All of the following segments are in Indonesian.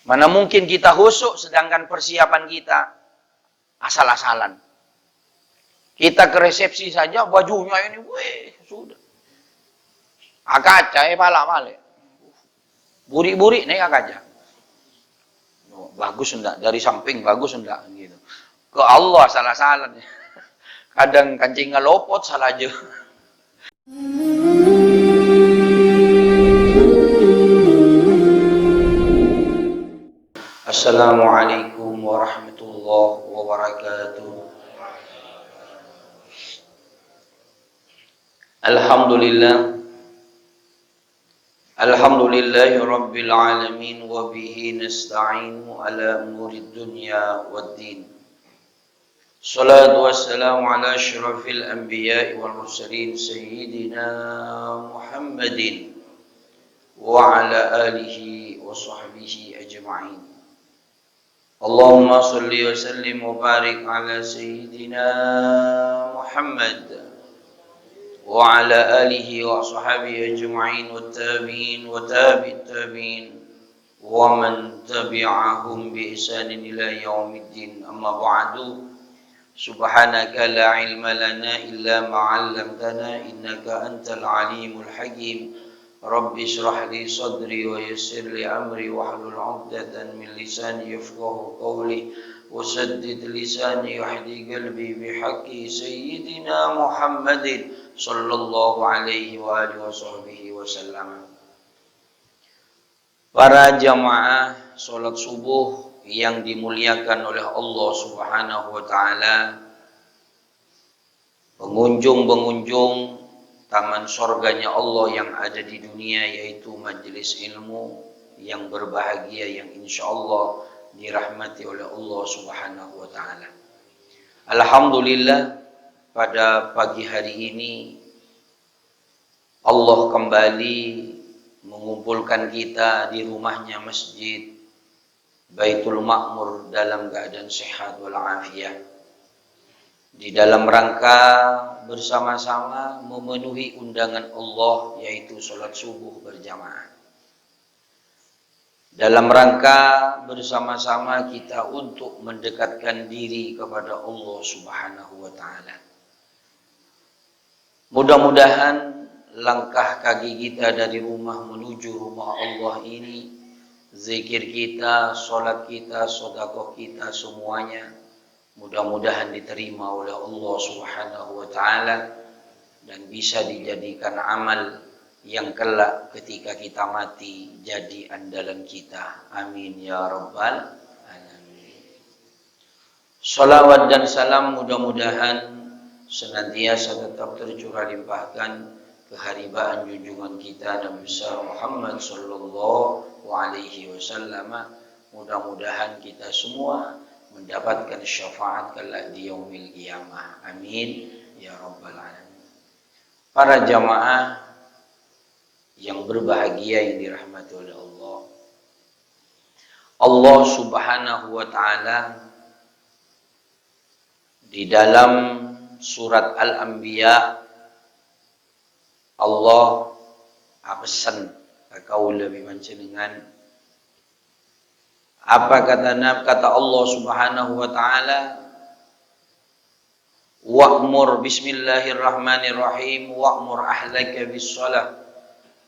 Mana mungkin kita khusyuk sedangkan persiapan kita asal-asalan. Kita ke resepsi saja bajunya ini, weh, sudah. Akaca pala male. Buri-buri nih akaca. Oh, bagus enggak? Dari samping bagus enggak? Gitu. Ke Allah salah-salah. Kadang kancing ngelopot salah aja. Assalamualaikum warahmatullahi wabarakatuh. Alhamdulillahi rabbil alamin wa bihi nasta'inu ala umurid dunya waddin. Salatu wassalamu ala asyrafil anbiya'i wal mursalin sayyidina Muhammadin wa ala alihi wa sahbihi ajma'in. Allahumma salli wa sallim wa barik ala sayyidina Muhammad wa ala alihi wa sahbihi ajma'in wa tabi'in wa tabi'it tabi'in wa man tabi'ahum bi ihsanin ila yaumiddin. Amma ba'du. Subhanaka la ilma lana illa ma 'allamtana innaka antal alimul hakim. Rabbi shrah li sadri wa yassir li amri wahlul 'uqdatam min lisani yafqahu qawli wasaddid lisani wahdi qalbi bihaqqi sayyidina Muhammadin sallallahu alaihi wa alihi wasahbihi wasallam. Para jamaah salat subuh yang dimuliakan oleh Allah Subhanahu wa taala, pengunjung-pengunjung taman surganya Allah yang ada di dunia, yaitu majelis ilmu yang berbahagia yang insyaallah dirahmati oleh Allah Subhanahu wa taala. Alhamdulillah, pada pagi hari ini Allah kembali mengumpulkan kita di rumahnya Masjid Baitul Ma'mur dalam keadaan sehat walafiat, di dalam rangka bersama-sama memenuhi undangan Allah, yaitu sholat subuh berjamaah. Dalam rangka bersama-sama kita untuk mendekatkan diri kepada Allah Subhanahu wa taala. Mudah-mudahan langkah kaki kita dari rumah menuju rumah Allah ini, zikir kita, sholat kita, sedekah kita, semuanya mudah-mudahan diterima oleh Allah Subhanahu wa taala dan bisa dijadikan amal yang kelak ketika kita mati jadi andalan kita. Amin ya rabbal alamin. Salawat dan salam mudah-mudahan senantiasa tetap tercurah limpahkan keharibaan junjungan kita Nabi besar Muhammad sallallahu alaihi wasallam. Mudah-mudahan kita semua mendapatkan syafaat kelak di yaumil qiyamah. Amin ya rabbal alamin. Para jamaah yang berbahagia yang dirahmati oleh Allah, Allah Subhanahu wa taala di dalam surat Al-Anbiya, Allah pesan kau lebih mencenengan apa kata Allah Subhanahu wa taala, wa'mur bismillahirrahmanirrahim wa'mur ahlaka bis-shalah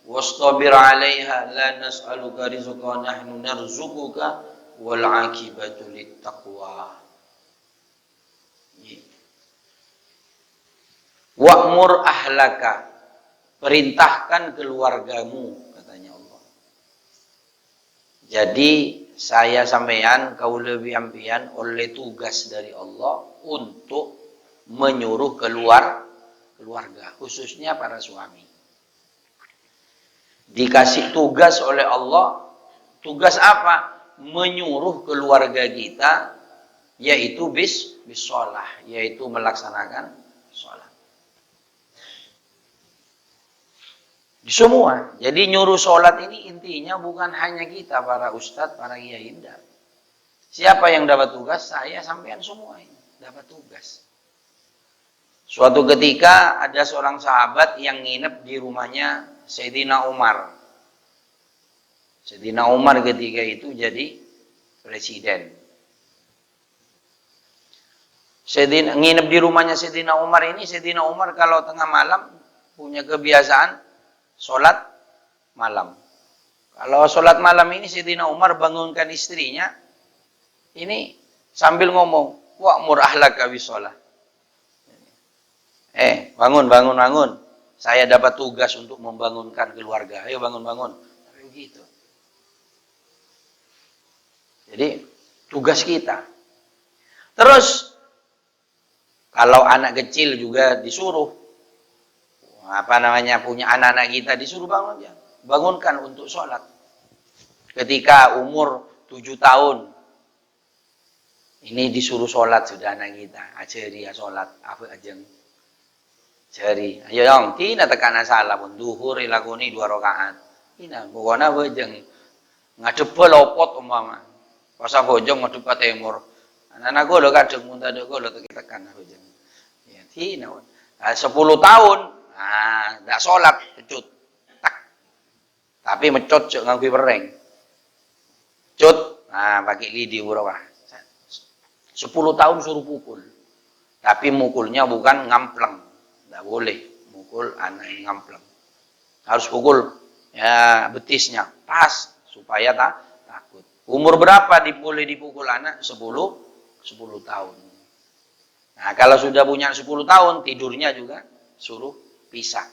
wastabir 'alaiha la nas'aluka rizqan nahnu narzuquka wal 'aqibatu lit-taqwa. Wa'mur ahlaka, perintahkan keluargamu, katanya Allah. Jadi saya sampean, kau lebih ampian oleh tugas dari Allah untuk menyuruh keluarga, khususnya para suami. Dikasih tugas oleh Allah, tugas apa? Menyuruh keluarga kita, yaitu bis-shalah, yaitu melaksanakan sholat. Semua. Jadi nyuruh sholat ini intinya bukan hanya kita para ustadz, para kiai. Siapa yang dapat tugas? Saya sampean semua ini dapat tugas. Suatu ketika ada seorang sahabat yang nginep di rumahnya Sayyidina Umar. Sayyidina Umar ketika itu jadi presiden. Nginep di rumahnya Sayyidina Umar ini, Sayyidina Umar kalau tengah malam punya kebiasaan sholat malam. Kalau sholat malam ini Sayyidina Umar bangunkan istrinya, ini sambil ngomong, wa'mur ahlaka bisolah. Bangun. Saya dapat tugas untuk membangunkan keluarga. Ayo bangun. Begitu. Jadi tugas kita. Terus kalau anak kecil juga disuruh, punya anak-anak kita disuruh bangunkan untuk sholat. Ketika umur 7 tahun, ini disuruh sholat sudah anak kita. Ajari ya sholat, apa ajeng. Jari, ayo dong, tina tekan salah pun duhur ilakuni 2 rakaat. Tina, pokoknya bojeng ngadep lopot umpama. Pas bojong ngadep ke timur. Anak gue lo kadang muntah gue lo tekan bojeng. Ya tina. 10 tahun, ndak sholat, pecut. Tak. Tapi mecot cek nganggo pereng. Cut, pakai lidi urawah. 10 tahun suruh pukul. Tapi mukulnya bukan ngampleng. Tidak boleh mukul anak yang ngampleng. Harus pukul ya betisnya pas supaya takut. Umur berapa boleh dipukul anak? 10 tahun. Nah, kalau sudah punya 10 tahun tidurnya juga suruh pisah.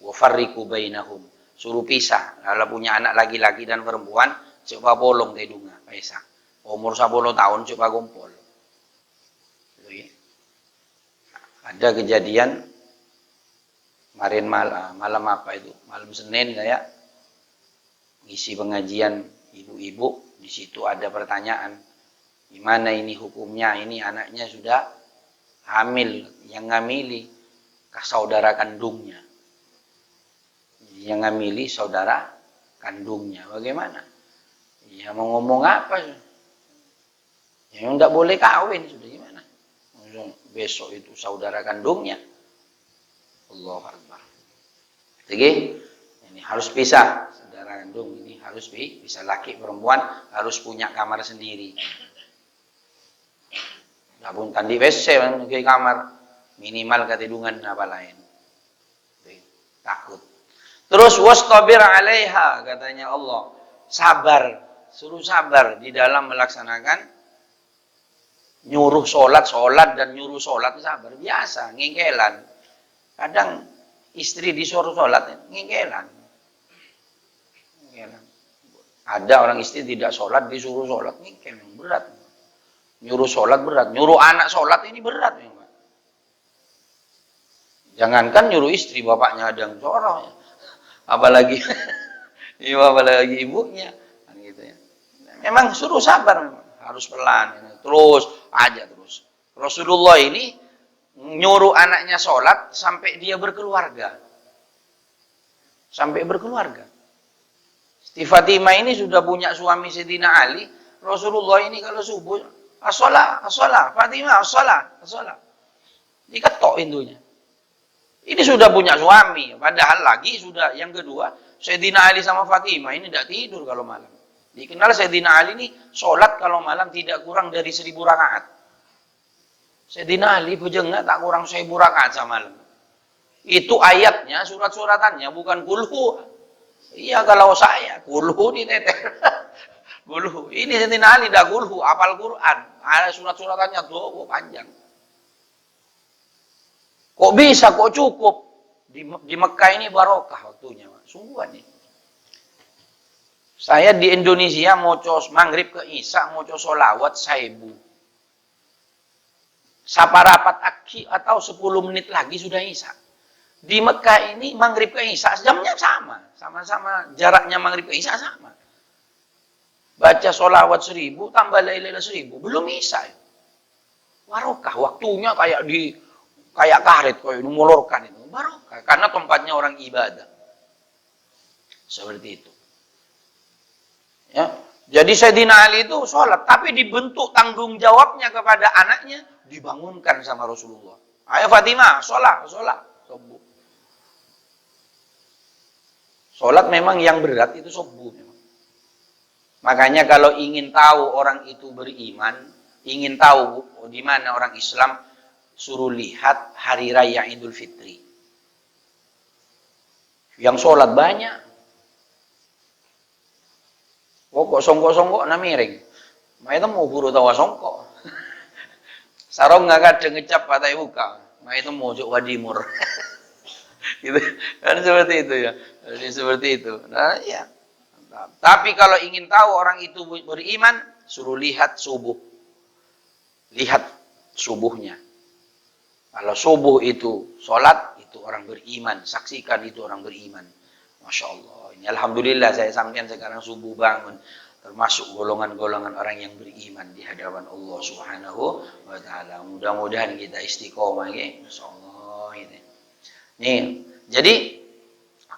Wa farriqu bainahum. Suruh pisah. Kalau punya anak laki-laki dan perempuan, coba bolong tidurnya, pisah. Umur 10 tahun coba kumpul. Ada kejadian kemarin malam apa itu? Malam Senin saya ngisi pengajian ibu-ibu, di situ ada pertanyaan. Gimana ini hukumnya? Ini anaknya sudah hamil, yang ngamili saudara kandungnya. Yang ngamili saudara kandungnya. Bagaimana? Ya mau ngomong apa? Ya enggak boleh kawin sudah gimana? Besok itu saudara kandungnya. Allahu Akbar. Jadi ini harus pisah saudara kandung ini harus bisa laki perempuan harus punya kamar sendiri. Gabung tandi WC ke kamar minimal ketidungan apa lain. Takut. Terus wastabir 'alaiha katanya Allah. Sabar, suruh sabar di dalam melaksanakan nyuruh sholat dan nyuruh sholat sabar biasa ngengkelan. Kadang istri disuruh sholat, ngingkelan. Ada orang istri tidak sholat, disuruh sholat, ngingkel, berat. Nyuruh sholat berat, nyuruh anak sholat ini berat. Jangankan nyuruh istri, bapaknya ada yang corong. Apalagi ibunya. Gitu ya. Memang suruh sabar, harus pelan. Terus. Rasulullah ini nyuruh anaknya sholat sampai dia berkeluarga. Sampai berkeluarga. Siti Fatimah ini sudah punya suami Sayyidina Ali. Rasulullah ini kalau subuh, as-sholah, Fatimah, as-sholah. Diketok pintunya. Ini sudah punya suami. Padahal lagi sudah yang kedua, Sayyidina Ali sama Fatimah ini tidak tidur kalau malam. Dikenal Sayyidina Ali ini sholat kalau malam tidak kurang dari 1000 rakaat. Sayyidina Ali bujengnya tak kurang 1000 rakaat semalam. Itu ayatnya, surat-suratannya bukan kulhu. Iya kalau saya, kulhu di teter. Kulhu. Ini Sayyidina Ali dah kulhu, apal Quran. Ada surat-suratannya tuh panjang. Kok bisa, kok cukup? Di Mekah ini barokah waktunya. Sungguhan nih. Saya di Indonesia mau maghrib ke Isya, mau sholawat 1000. Saparapat aki atau 10 menit lagi sudah Isya. Di Mekah ini maghrib ke Isya jamnya sama-sama jaraknya maghrib ke Isya sama. Baca sholawat 1000 tambah la ilaha 1000 belum Isya. Barokah waktunya kayak karet kayak mengulurkan itu. Barokah karena tempatnya orang ibadah. Seperti itu. Ya. Jadi Sayyidina Ali itu sholat tapi dibentuk tanggung jawabnya kepada anaknya dibangunkan sama Rasulullah. Ayo Fatimah, sholat. Subuh. Sholat memang yang berat itu subuh memang. Makanya kalau ingin tahu orang itu beriman, ingin tahu di mana orang Islam, suruh lihat hari raya Idul Fitri. Yang sholat banyak. Oh kok songkok-songkok na miring. May itu mau guru tawa songkok. Sarong nggak kadang ngecap patai buka. May itu mau jok wadimur. Gitu. Kan seperti itu ya. Jadi seperti itu. Nah ya. Tapi kalau ingin tahu orang itu beriman, suruh lihat subuh. Lihat subuhnya. Kalau subuh itu sholat, itu orang beriman. Saksikan itu orang beriman. Masya Allah. Ini alhamdulillah saya sampean sekarang subuh bangun. Termasuk golongan-golongan orang yang beriman di hadapan Allah Subhanahu wa ta'ala. Mudah-mudahan kita istiqomah. Masya Allah. Ini. Nih, jadi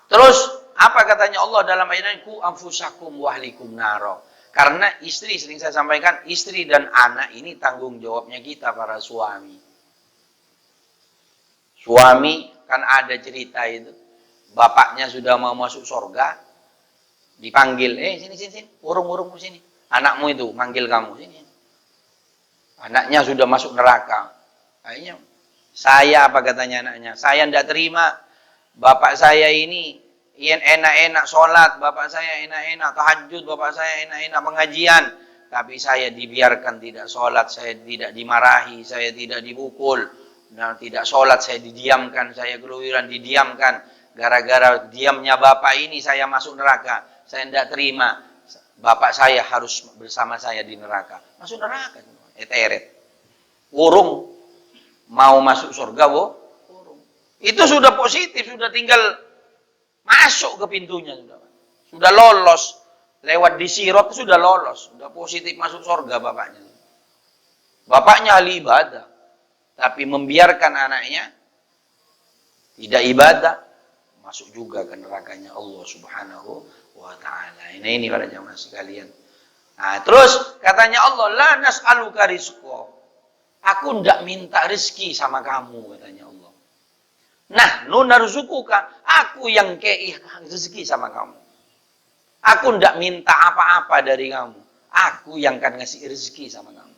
terus apa katanya Allah dalam ayat ini? Ku anfusakum wa ahlikum naro. Karena istri, sering saya sampaikan, istri dan anak ini tanggung jawabnya kita para suami. Suami kan ada cerita itu. Bapaknya sudah mau masuk surga, dipanggil, sini, urung sini. Anakmu itu manggil kamu sini. Anaknya sudah masuk neraka. Akhirnya, saya apa katanya anaknya? Saya tidak terima. Bapak saya ini enak-enak sholat, bapak saya enak-enak tahajud, bapak saya enak-enak pengajian. Tapi saya dibiarkan tidak sholat, saya tidak dimarahi, saya tidak dipukul. Nah, tidak sholat, saya didiamkan, saya keluyuran, didiamkan. Gara-gara diamnya bapak ini saya masuk neraka. Saya tidak terima. Bapak saya harus bersama saya di neraka. Masuk neraka. Eteret. Urung. Mau masuk surga, urung. Itu sudah positif, sudah tinggal masuk ke pintunya. Sudah lolos. Lewat di sirot sudah lolos. Sudah positif masuk surga bapaknya. Bapaknya ahli ibadah. Tapi membiarkan anaknya tidak ibadah, masuk juga ke nerakanya Allah Subhanahu wa ta'ala. Ini para jamaah sekalian. Nah, terus katanya Allah, la nas'aluka rizqa. Aku tidak minta rezeki sama kamu, katanya Allah. Nah, narzuquka, aku yang kei rezeki sama kamu. Aku tidak minta apa-apa dari kamu. Aku yang akan ngasih rezeki sama kamu.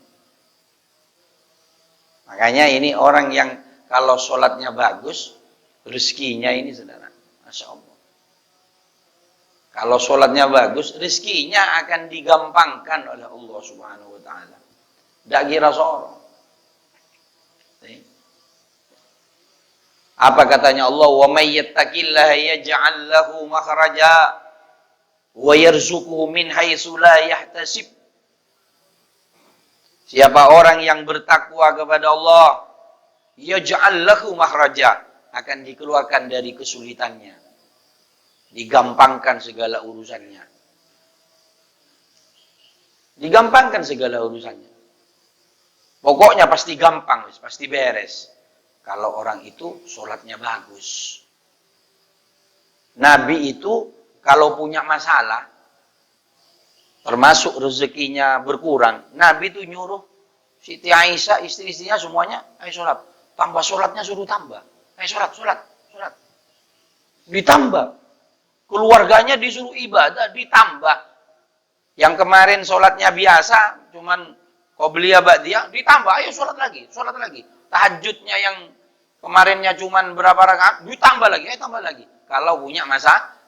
Makanya ini orang yang kalau sholatnya bagus, rezekinya ini saudara. Masya Allah. Kalau sholatnya bagus, rezekinya akan digampangkan oleh Allah Subhanahu wa ta'ala. Tidak kira sorong. Apa katanya Allah? Wa may yattaqillaha yaj'al lahu makhraja wa yarzuquhu min haitsu la yahtasib. Siapa orang yang bertakwa kepada Allah, yaj'al lahu makhraja, akan dikeluarkan dari kesulitannya. Digampangkan segala urusannya. Digampangkan segala urusannya. Pokoknya pasti gampang, pasti beres. Kalau orang itu sholatnya bagus. Nabi itu kalau punya masalah, termasuk rezekinya berkurang, Nabi itu nyuruh Siti Aisyah, istri-istrinya semuanya, ayo sholat. Tambah sholatnya suruh tambah. Ayo sholat. Ditambah. Keluarganya disuruh ibadah, ditambah. Yang kemarin sholatnya biasa, cuman qobliyah ba'diyah, ditambah, ayo sholat lagi. Tahajudnya yang kemarinnya cuman berapa rakaat, ditambah lagi, ayo tambah lagi. Kalau punya masalah.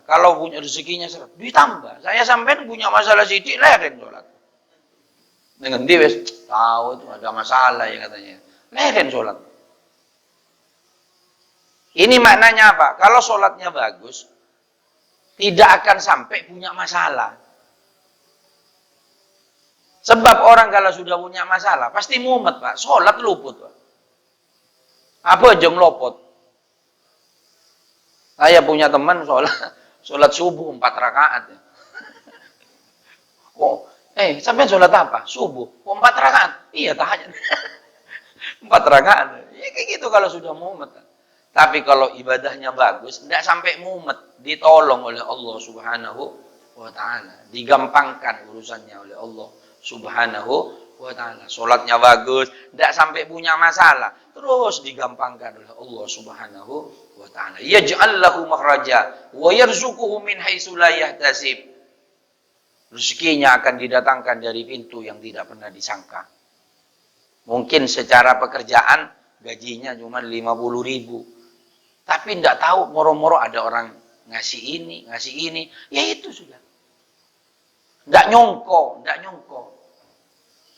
Kalau punya rezekinya ditambah. Saya sampai punya masalah sidik, leren sholat. Dengan dia tahu itu ada masalah ya katanya. Leren sholat. Ini maknanya apa? Kalau sholatnya bagus, tidak akan sampai punya masalah. Sebab orang kalau sudah punya masalah, pasti mumet Pak. Sholat luput Pak. Apa aja ngelopot. Saya punya teman sholat subuh 4 rakaat. Ya. Sampai sholat apa? Subuh. 4 rakaat? Iya, tahajud. 4 rakaat. Ya kayak gitu kalau sudah mumet. Tapi kalau ibadahnya bagus, tidak sampai mumet. Ditolong oleh Allah Subhanahu wa ta'ala. Digampangkan urusannya oleh Allah Subhanahu wa ta'ala. Sholatnya bagus, tidak sampai punya masalah. Terus digampangkan oleh Allah Subhanahu wa ta'ala. Yaj'al lahu makhraja wa yarzuquhu min haitsu la yahtasib. rezekinya akan didatangkan dari pintu yang tidak pernah disangka. Mungkin secara pekerjaan gajinya cuma 50.000. Tapi tidak tahu moro-moro ada orang ngasih ini. Ya itu sudah. Tidak nyongko.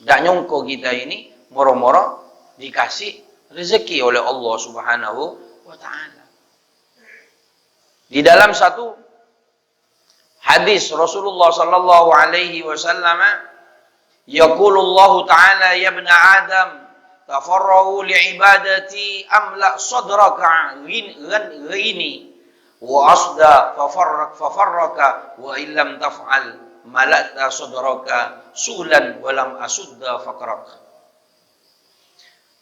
Tidak nyongko kita ini moro-moro dikasih rezeki oleh Allah Subhanahu wa ta'ala. Di dalam satu hadis Rasulullah sallallahu alaihi wasallam, yaqulullahu ta'ala ya ibna Adam tafarrahu li'ibadati amla sadraka ghini wa asda fafarraka wa illam taf'al mala'ta sadraka sulan wa lam asudda faqrak.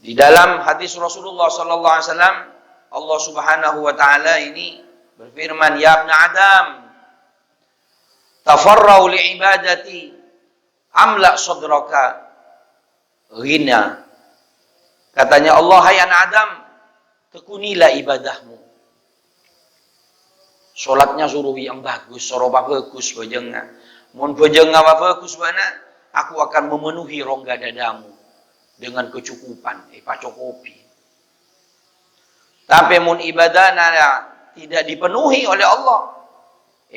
Di dalam hadis Rasulullah sallallahu alaihi wasallam, Allah Subhanahu wa ta'ala ini berfirman, ya ibna Adam tafarrahu li'ibadati amla sadraka ghina. Katanya Allah, hai anak Adam, tekunilah ibadahmu. Salatnya suruh yang bagus, suruh bagus bojengna. Mun bojengna bagus bana, aku akan memenuhi rongga dadamu dengan kecukupan, pacokopi. Tapi mun ibadahna tidak dipenuhi oleh Allah,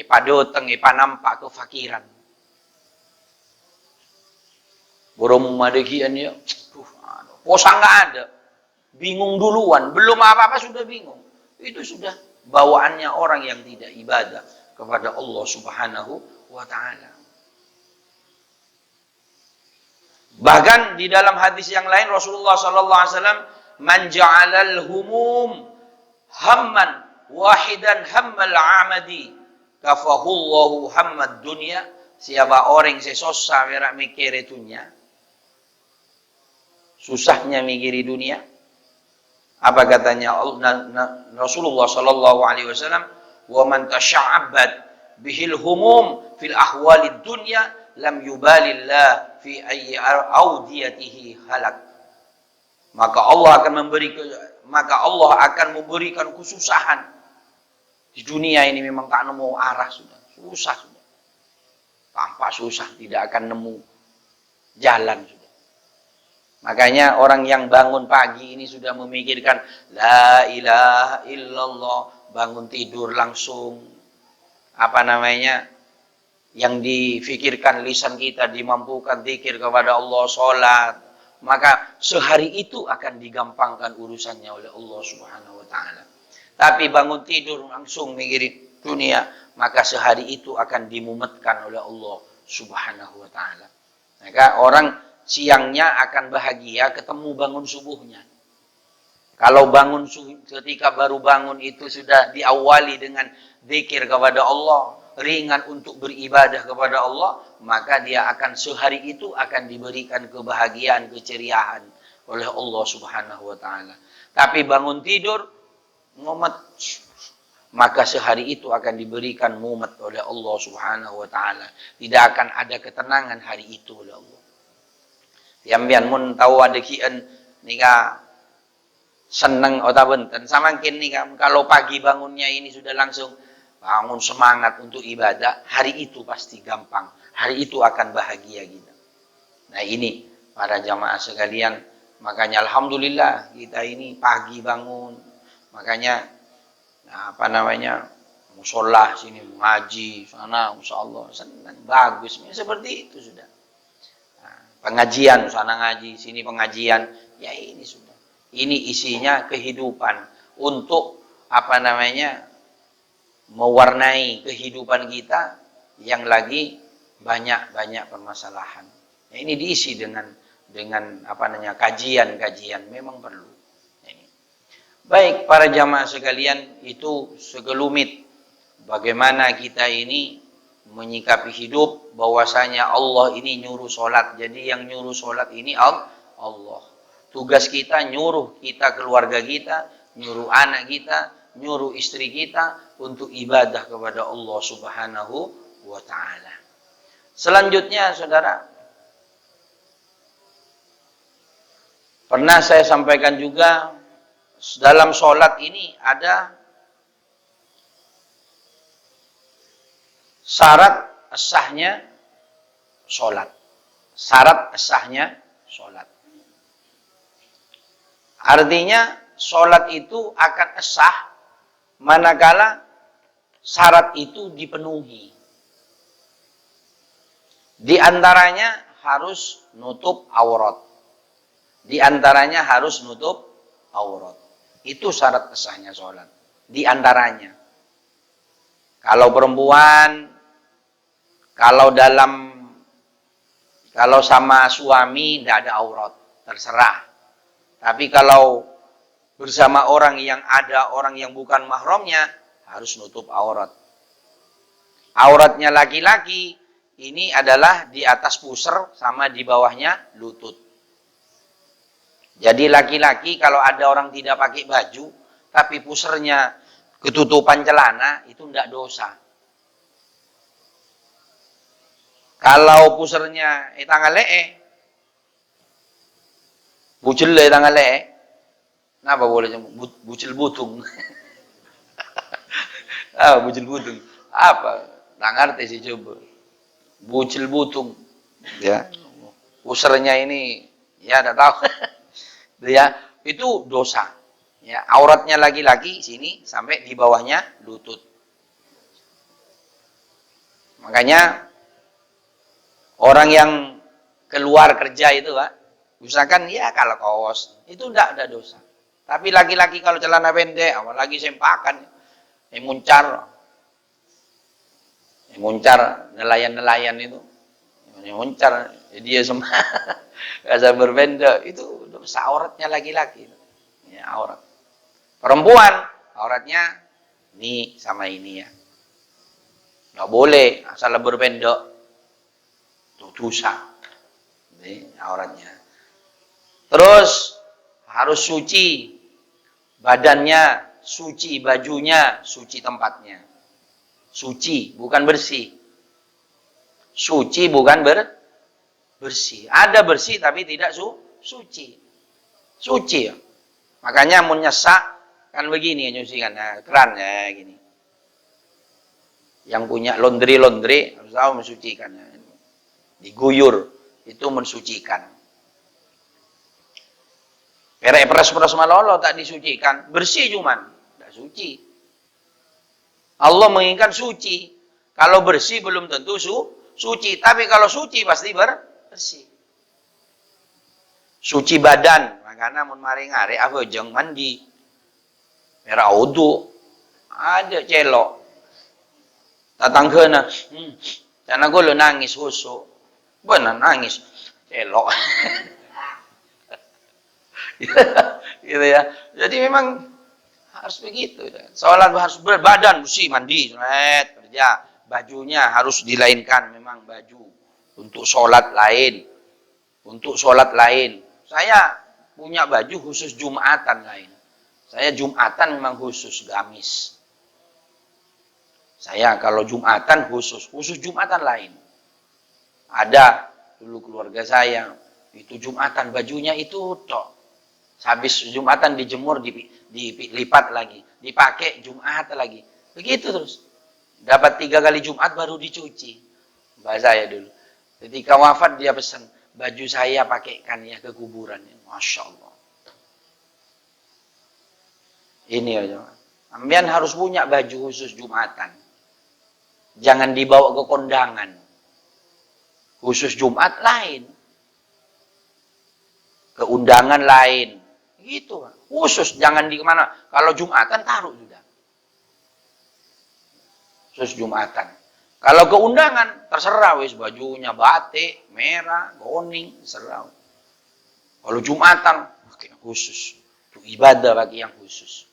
padoteng, nampak kefakiran. Burung madegian ya, posa nggak ada, bingung duluan, belum apa-apa sudah bingung. Itu sudah bawaannya orang yang tidak ibadah kepada Allah Subhanahu wa ta'ala. Bahkan di dalam hadis yang lain Rasulullah sallallahu alaihi wasallam, man ja'alal humum hamman wahidan hammal amadi kafahullahu hammad dunya. Siapa orang sesosa berak mikir dunia, susahnya mikiri dunia. Apa katanya Rasulullah sallallahu alaihi wasallam, wa man tasha'abbad bihil humum fil ahwalid dunya lam yubalillah fi ayyi audiyatihi halak. Maka Allah akan memberikan kesusahan di dunia ini. Memang tak nemu arah, sudah susah, sudah tampak susah, tidak akan nemu jalan sudah. Makanya orang yang bangun pagi ini sudah memikirkan la ilaha illallah, bangun tidur langsung yang difikirkan lisan kita dimampukan zikir kepada Allah, sholat, maka sehari itu akan digampangkan urusannya oleh Allah Subhanahu wa ta'ala. Tapi bangun tidur langsung mikirin dunia, maka sehari itu akan dimumetkan oleh Allah Subhanahu wa ta'ala. Maka orang siangnya akan bahagia ketemu bangun subuhnya. Kalau ketika baru bangun itu sudah diawali dengan zikir kepada Allah, ringan untuk beribadah kepada Allah, maka dia akan sehari itu akan diberikan kebahagiaan, keceriaan oleh Allah Subhanahu wa ta'ala. Tapi bangun tidur mumet, maka sehari itu akan diberikan mumet oleh Allah Subhanahu wa ta'ala. Tidak akan ada ketenangan hari itu oleh Allah. Yang mun tahu ada kian nika seneng atau benten samangkin nika, kalau pagi bangunnya ini sudah langsung bangun semangat untuk ibadah, hari itu pasti gampang. Hari itu akan bahagia kita. Nah ini para jamaah sekalian, makanya alhamdulillah kita ini pagi bangun. Makanya musola sini ngaji sana, insyaallah senang bagus, seperti itu sudah. Nah, pengajian sana ngaji sini pengajian, ya ini sudah. Ini isinya kehidupan untuk mewarnai kehidupan kita yang lagi banyak permasalahan. Nah, ini diisi dengan kajian memang perlu. Baik para jamaah sekalian, itu segelumit bagaimana kita ini menyikapi hidup, bahwasanya Allah ini nyuruh sholat. Jadi yang nyuruh sholat ini Allah. Tugas kita nyuruh kita, keluarga kita, nyuruh anak kita, nyuruh istri kita untuk ibadah kepada Allah Subhanahu wa ta'ala. Selanjutnya saudara, pernah saya sampaikan juga, dalam sholat ini ada syarat sahnya sholat. Syarat sahnya sholat. Artinya sholat itu akan sah manakala syarat itu dipenuhi. Di antaranya harus nutup aurat. Di antaranya harus nutup aurat. Itu syarat sahnya sholat. Di antaranya. Kalau perempuan, kalau sama suami tidak ada aurat, terserah. Tapi kalau bersama orang yang ada orang yang bukan mahramnya, harus nutup aurat. Auratnya laki-laki ini adalah di atas pusar sama di bawahnya lutut. Jadi laki-laki kalau ada orang tidak pakai baju, tapi pusarnya ketutupan celana, itu tidak dosa. Kalau pusarnya tanggal bucil tanggal kenapa boleh bucil butung? Bucil butung. Apa? Nggak ngerti sih coba. Bucil butung. Ya. Pusarnya ini, ya tidak tahu. Ya, itu dosa. Ya, auratnya laki-laki sini sampai di bawahnya lutut. Makanya orang yang keluar kerja itu, Pak, misalkan ya kalau kaos itu tidak ada dosa. Tapi laki-laki kalau celana pendek, apalagi sempakan, muncar nelayan itu, muncar dia semua rasa berbeda itu dosa auratnya laki-laki. Ya, aurat. Perempuan auratnya ini sama ini ya. Nggak boleh asal berbeda. Itu dosa. Ini auratnya. Terus harus suci badannya, suci bajunya, suci tempatnya. Suci, bukan bersih. Suci bukan bersih. Ada bersih tapi tidak suci. Suci ya. Makanya mun nyesak kan begini nyucikan, nah, keran ya gini. Yang punya laundry harus tahu mensucikan. Diguyur itu mensucikan. Perek peras malolo tak disucikan, bersih cuman, tidak suci. Allah menginginkan suci. Kalau bersih belum tentu suci, tapi kalau suci pasti bersih. Suci badan, makanya mun mari ngare apa jeng mandi. Merah wudu, ada celok. Datang kena, karena gue lo nangis husuk, benar nangis, celok. Gitu ya. Jadi memang harus begitu. Sholat harus berbadan bersih, mandi, kerja. Bajunya harus dilainkan, memang baju untuk sholat lain, untuk sholat lain. Saya punya baju khusus Jumatan lain. Saya Jumatan memang khusus gamis. Saya kalau Jumatan khusus Jumatan lain. Ada dulu keluarga saya itu Jumatan bajunya itu tok. Habis Jumatan dijemur, dilipat lagi, dipakai Jumat lagi. Begitu terus. Dapat 3 kali Jumat baru dicuci. Mbak saya dulu. Ketika wafat dia pesan, baju saya pakaikan ya ke kuburannya. Masya Allah. Ini ya, ambian harus punya baju khusus Jumatan. Jangan dibawa ke kondangan. Khusus Jumat lain. Ke undangan lain. Gitu. Khusus, jangan di kemana. Kalau Jumatan taruh juga. Khusus Jumatan. Kalau ke undangan, terserah wis bajunya batik, merah, kuning, terserah. Kalau Jumatan, pakai khusus. Itu ibadah bagi yang khusus.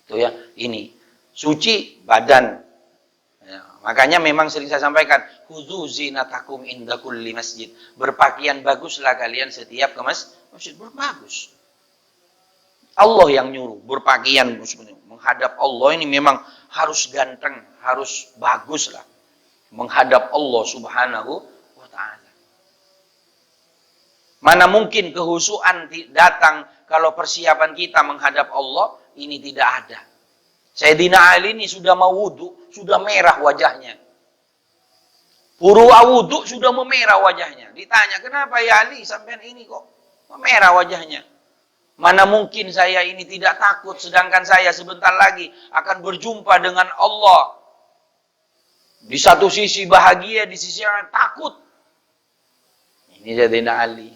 Itu ya, ini. Suci badan. Ya, makanya memang sering saya sampaikan, khudzu zinatakum inda kulli masjid. Berpakaian baguslah kalian setiap ke masjid. Bagus. Allah yang nyuruh berpakaian menghadap Allah ini memang harus ganteng, harus bagus lah. Menghadap Allah Subhanahu wa ta'ala. Mana mungkin kehusuan datang kalau persiapan kita menghadap Allah ini tidak ada. Sayyidina Ali ini sudah mau wudu, sudah merah wajahnya. Purwa wudhu sudah memerah wajahnya. Ditanya, kenapa ya Ali sampean ini kok memerah wajahnya? Mana mungkin saya ini tidak takut, sedangkan saya sebentar lagi akan berjumpa dengan Allah. Di satu sisi bahagia, di sisi yang takut. Ini Sayyidina Ali.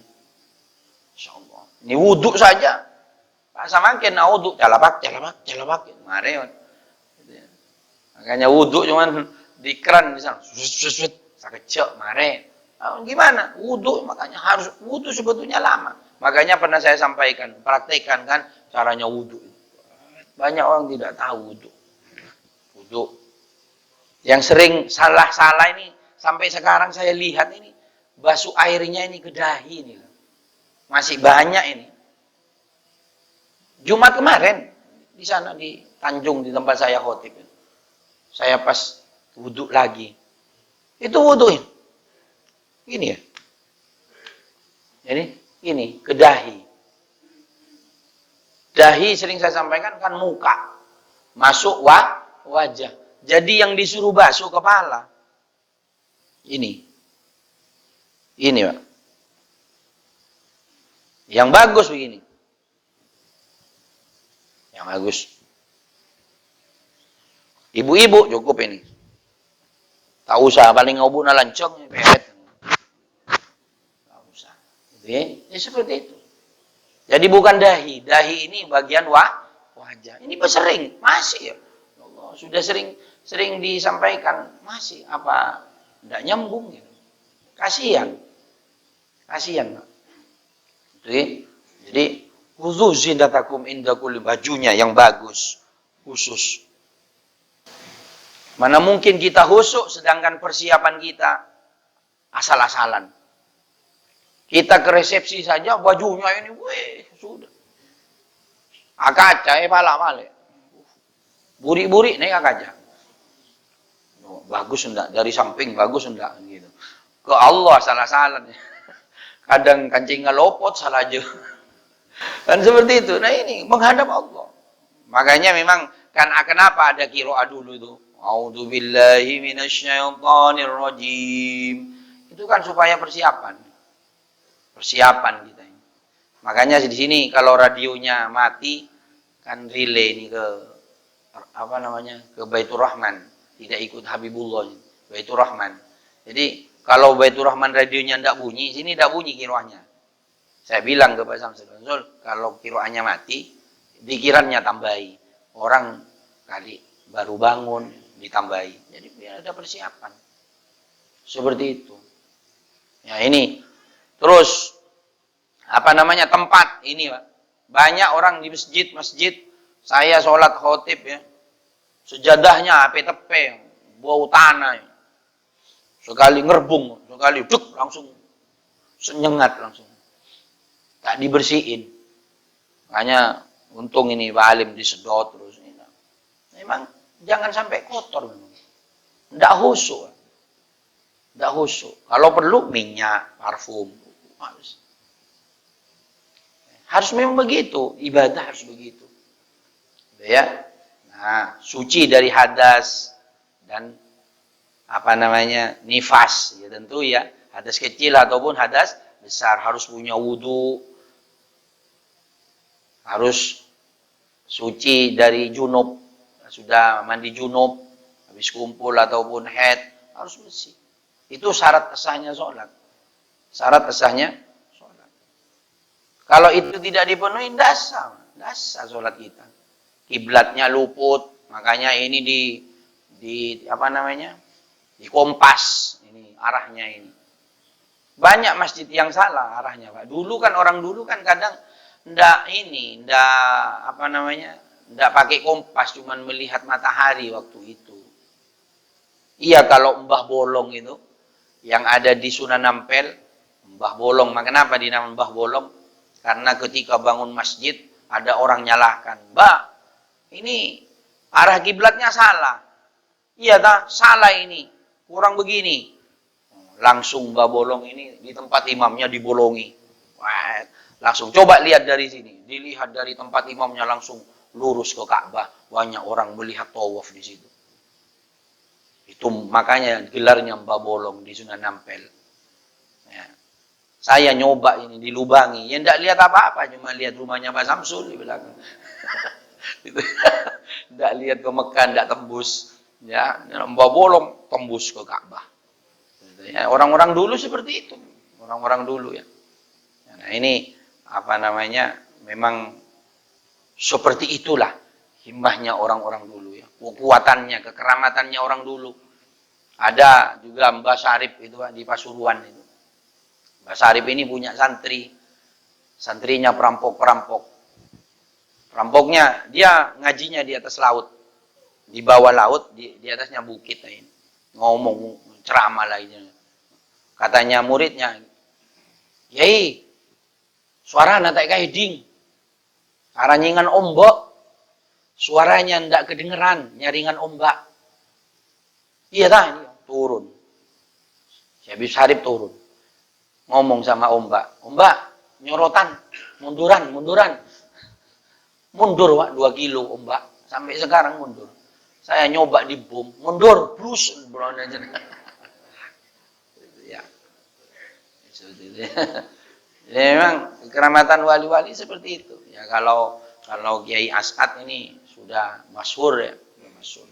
Insya Allah. Ini wudhu saja. Pak samakin wudhu, jalabak. Mari. Makanya wudhu cuman di keran misalnya. Sakecek, mare. Gimana? Wudhu, makanya harus wudhu sebetulnya lama. Makanya pernah saya sampaikan, praktekkan kan caranya wudhu. Banyak orang tidak tahu wudhu. Wudhu. Yang sering salah-salah ini, sampai sekarang saya lihat ini, basuh airnya ini ke dahi ini. Masih banyak ini. Jumat kemarin, di sana di Tanjung, di tempat saya khotib. Saya pas wudhu lagi. Itu wudhuin. Gini ya. Jadi ini ke dahi. Dahi sering saya sampaikan kan muka. Masuk wajah. Jadi yang disuruh basuh kepala. Ini. Ini Pak. Yang bagus begini. Yang bagus. Ibu-ibu cukup ini. Tak usah, paling ngobu na lancong, peret. Tak usah. Ya seperti itu. Jadi bukan dahi. Dahi ini bagian wajah. Ini sering, masih ya. Allah, sudah sering disampaikan, masih apa? Tidak nyambung gitu. Kasihan. Kasihan. Jadi khusus zindatakum inda kulli, bajunya yang bagus, khusus. Mana mungkin kita husuk sedangkan persiapan kita asal-asalan. Kita ke resepsi saja bajunya ini, weh, sudah. Akaca, pala male. Buri-buri nih akaca. Bagus enggak? Dari samping bagus enggak? Gitu. Ke Allah salah-salah. Kadang kancingnya lopot salah aja. Kan seperti itu. Nah ini menghadap Allah. Makanya memang kan kenapa ada qiraah dulu itu? A'udzu billahi minasyaitonir rajim. Itu kan supaya persiapan. Persiapan kita ini. Makanya di sini kalau radionya mati kan relay ini ke apa namanya? Ke Baitur Rahman, tidak ikut Habibullah, Baitur Rahman. Jadi kalau Baitur Rahman radionya tidak bunyi, sini tidak bunyi qiraahnya. Saya bilang ke Pak Samsul, kalau qiraahnya mati, pikirannya tambahi. Orang kali baru bangun ditambahi. Jadi biar ada persiapan. Seperti itu. Ya ini. Terus apa namanya tempat ini, Pak. Banyak orang di masjid, saya sholat khotib ya. Sejadahnya ape-tepe, bau tanah. Sekali ngerbung, sekali duk langsung senyengat langsung. Tak dibersihin. Makanya untung ini Pak Alim disedot terus. Memang jangan sampai kotor. Tidak husuk. Tidak husuk. Kalau perlu minyak, parfum. Harus memang begitu. Ibadah harus begitu. Ya. Nah, suci dari hadas dan apa namanya nifas. Ya tentu ya. Hadas kecil ataupun hadas besar harus punya wudhu. Harus suci dari junub. Sudah mandi junub, habis kumpul ataupun haid, harus bersih. Itu syarat sahnya sholat. Syarat sahnya sholat. Kalau itu tidak dipenuhi, dasar sholat kita. Kiblatnya luput, makanya ini di apa namanya? Dikompas ini arahnya ini. Banyak masjid yang salah arahnya, Pak. Orang dulu kan kadang ndak apa namanya? Nggak pakai kompas, cuman melihat matahari waktu itu. Iya kalau Mbah Bolong itu, yang ada di Sunan Ampel, Mbah Bolong. Kenapa dinamakan Mbah Bolong? Karena ketika bangun masjid, ada orang nyalahkan. Mbah, ini arah kiblatnya salah. Iya tak? Salah ini. Kurang begini. Langsung Mbah Bolong ini di tempat imamnya dibolongi. Wah, langsung coba lihat dari sini. Dilihat dari tempat imamnya langsung lurus ke Ka'bah, banyak orang melihat tawaf di situ. Itu makanya gelarnya Mbah Bolong di Sunan Ampel. Ya. Saya nyoba ini dilubangi, ya enggak lihat apa-apa, cuma lihat rumahnya Pak Samsul di belakang. Itu. Enggak lihat ke Mekah, enggak tembus. Ya, Mbah Bolong tembus ke Ka'bah. Ya, orang-orang dulu seperti itu. Orang-orang dulu ya. Nah, ini apa namanya? Memang seperti itulah himmahnya orang-orang dulu ya. Kekuatannya, kekeramatannya orang dulu. Ada juga Mbah Syarif itu di Pasuruan itu. Mbah Syarif ini punya santri. Santrinya perampok-perampok. Perampoknya dia ngajinya di atas laut. Di bawah laut, di atasnya bukit ini. Ngomong ceramah lainnya. Katanya muridnya, "Yai, suara tak kayak ding. Karangingan ombak. Suaranya ndak kedengeran, nyaringan ombak." Iya dah, ini turun. Syekh Syarif turun. Ngomong sama ombak. Ombak, nyorotan, munduran. Mundur, Pak, 2 kilo ombak. Sampai sekarang mundur. Saya nyoba di bom, mundur, brus. Ya. Jadi memang kekeramatan wali-wali seperti itu. Ya kalau Kiai As'ad ini sudah masyhur ya, masyhur.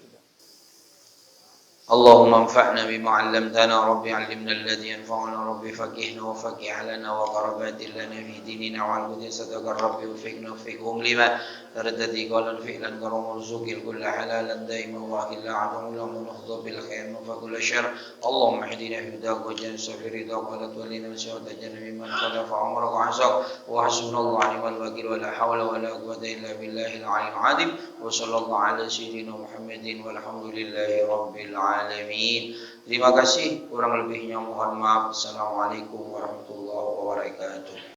اللهم انفعنا بما علمتنا رب علمنا الذي ينفعنا رب فقهنا وفقه علينا وقربات لنا في ديننا وعن صدق رب وفقنا وفقهم لما ترددي قولا فعلا كرم ورزق الكل حلالا دائما واكلا عدم لهم ونخض بالخير وفكل شر اللهم اهدنا في هداك وجعلنا في رضاك ولا تولنا من سوء تجنب ممن خلف عمرك وعصاك وحسبنا الله ونعم الوكيل ولا حول ولا قوه الا بالله العلي العظيم وصلى الله على سيدنا محمد والحمد لله رب العالمين. Terima kasih, kurang lebihnya mohon maaf. Assalamualaikum warahmatullahi wabarakatuh.